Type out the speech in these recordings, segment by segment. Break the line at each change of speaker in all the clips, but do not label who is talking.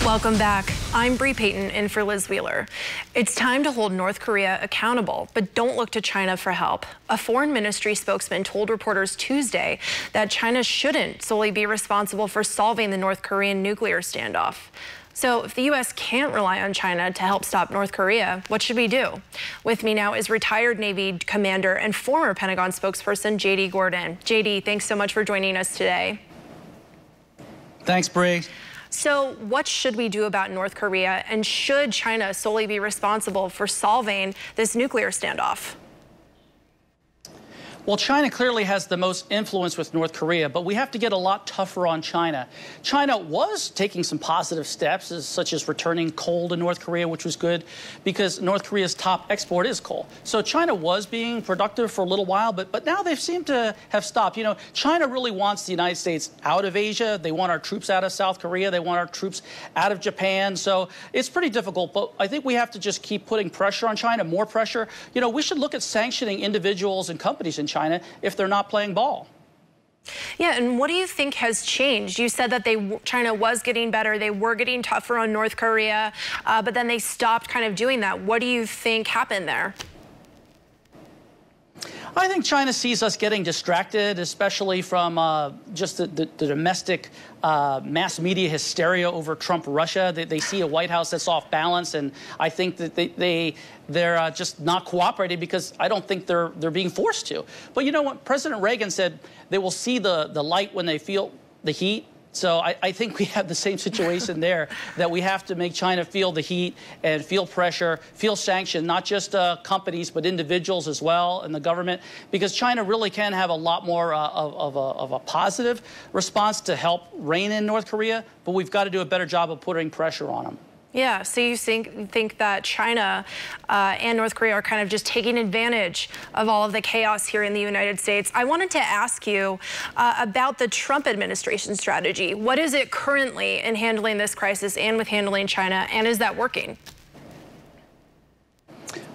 Welcome back. I'm Bree Payton in for Liz Wheeler. It's time to hold North Korea accountable, but don't look to China for help. A foreign ministry spokesman told reporters Tuesday that China shouldn't solely be responsible for solving the North Korean nuclear standoff. So if the U.S. can't rely on China to help stop North Korea, what should we do? With me now is retired Navy commander and former Pentagon spokesperson J.D. Gordon. J.D., thanks so much for joining us today.
Thanks, Bree.
So what should we do about North Korea, and should China solely be responsible for solving this nuclear standoff?
Well, China clearly has the most influence with North Korea, but we have to get a lot tougher on China. China was taking some positive steps, such as returning coal to North Korea, which was good because North Korea's top export is coal. So China was being productive for a little while, but now they seem to have stopped. You know, China really wants the United States out of Asia. They want our troops out of South Korea. They want our troops out of Japan. So it's pretty difficult, but I think we have to just keep putting pressure on China, more pressure. You know, we should look at sanctioning individuals and companies in China if they're not playing ball.
Yeah, and what do you think has changed? You said that China was getting better, they were getting tougher on North Korea, but then they stopped kind of doing that. What do you think happened there?
I think China sees us getting distracted, especially from just the domestic mass media hysteria over Trump-Russia. They see a White House that's off balance, and I think that they're just not cooperating because I don't think they're being forced to. But you know what? President Reagan said they will see the light when they feel the heat. So I think we have the same situation there, that we have to make China feel the heat and feel pressure, feel sanction, not just companies, but individuals as well, and the government, because China really can have a lot more of a positive response to help rein in North Korea, but we've got to do a better job of putting pressure on them.
Yeah, so you think that China and North Korea are kind of just taking advantage of all of the chaos here in the United States. I wanted to ask you about the Trump administration strategy. What is it currently in handling this crisis and with handling China, and is that working?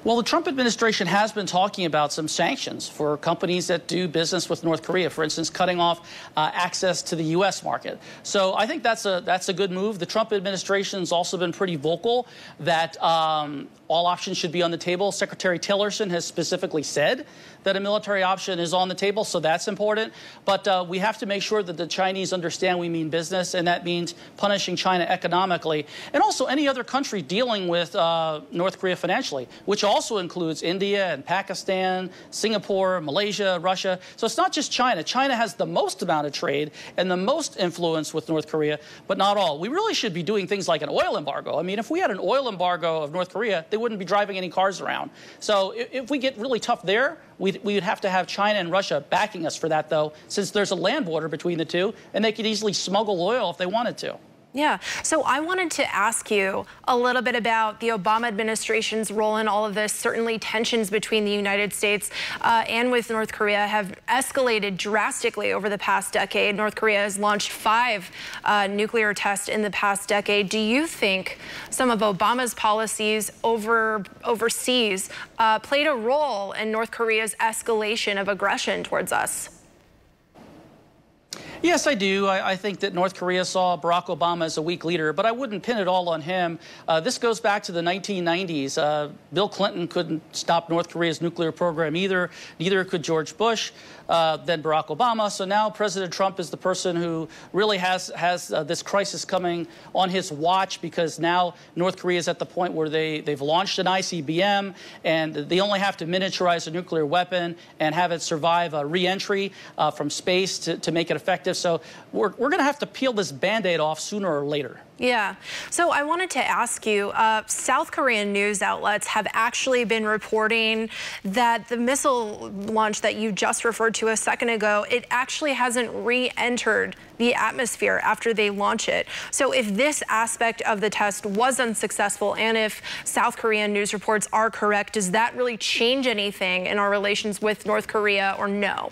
Well, the Trump administration has been talking about some sanctions for companies that do business with North Korea, for instance, cutting off access to the U.S. market. So I think that's a good move. The Trump administration's also been pretty vocal that all options should be on the table. Secretary Tillerson has specifically said that a military option is on the table, so that's important. But we have to make sure that the Chinese understand we mean business, and that means punishing China economically, and also any other country dealing with North Korea financially, which also includes India and Pakistan, Singapore, Malaysia, Russia. So it's not just China. China has the most amount of trade and the most influence with North Korea, but not all. We really should be doing things like an oil embargo. I mean, if we had an oil embargo of North Korea, they wouldn't be driving any cars around. So if we get really tough there, we would have to have China and Russia backing us for that, though, since there's a land border between the two, and they could easily smuggle oil if they wanted to.
Yeah, so I wanted to ask you a little bit about the Obama administration's role in all of this. Certainly tensions between the United States and with North Korea have escalated drastically over the past decade. North Korea has launched 5 nuclear tests in the past decade. Do you think some of Obama's policies overseas played a role in North Korea's escalation of aggression towards us?
Yes, I do. I think that North Korea saw Barack Obama as a weak leader, but I wouldn't pin it all on him. This goes back to the 1990s. Bill Clinton couldn't stop North Korea's nuclear program either. Neither could George Bush, then Barack Obama. So now President Trump is the person who really has this crisis coming on his watch, because now North Korea is at the point where they've launched an ICBM, and they only have to miniaturize a nuclear weapon and have it survive a re-entry from space to make it effective. So we're going to have to peel this Band-Aid off sooner or later.
Yeah. So I wanted to ask you, South Korean news outlets have actually been reporting that the missile launch that you just referred to a second ago, it actually hasn't re-entered the atmosphere after they launch it. So if this aspect of the test was unsuccessful, and if South Korean news reports are correct, does that really change anything in our relations with North Korea, or no?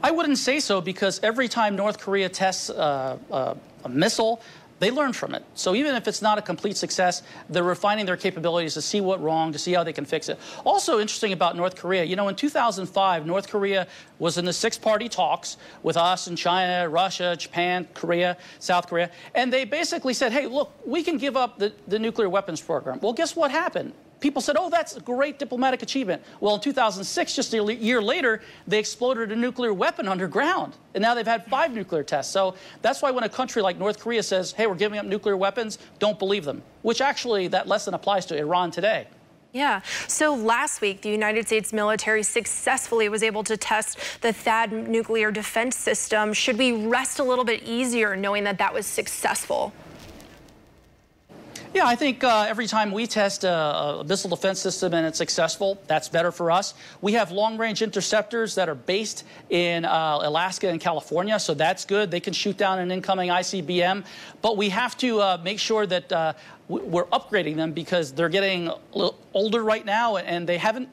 I wouldn't say so, because every time North Korea tests a missile, they learn from it. So even if it's not a complete success, they're refining their capabilities to see what's wrong, to see how they can fix it. Also interesting about North Korea, you know, in 2005, North Korea was in the six-party talks with us and China, Russia, Japan, Korea, South Korea, and they basically said, hey, look, we can give up the nuclear weapons program. Well, guess what happened? People said, oh, that's a great diplomatic achievement. Well, in 2006, just a year later, they exploded a nuclear weapon underground. And now they've had 5 nuclear tests. So that's why when a country like North Korea says, hey, we're giving up nuclear weapons, don't believe them. Which actually, that lesson applies to Iran today.
Yeah. So last week, the United States military successfully was able to test the THAAD nuclear defense system. Should we rest a little bit easier knowing that that was successful?
Yeah, I think every time we test a missile defense system and it's successful, that's better for us. We have long-range interceptors that are based in Alaska and California, so that's good. They can shoot down an incoming ICBM. But we have to make sure that we're upgrading them because they're getting a little older right now, and they haven't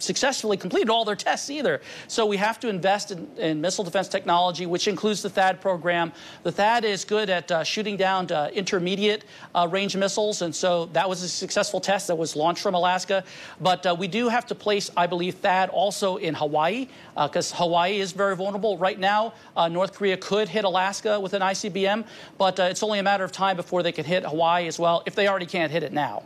successfully completed all their tests either. So we have to invest in missile defense technology, which includes the THAAD program. The THAAD is good at shooting down intermediate range missiles, and so that was a successful test that was launched from Alaska. But we do have to place, I believe, THAAD also in Hawaii, because Hawaii is very vulnerable. Right now, North Korea could hit Alaska with an ICBM, but it's only a matter of time before they can hit Hawaii as well, if they already can't hit it now.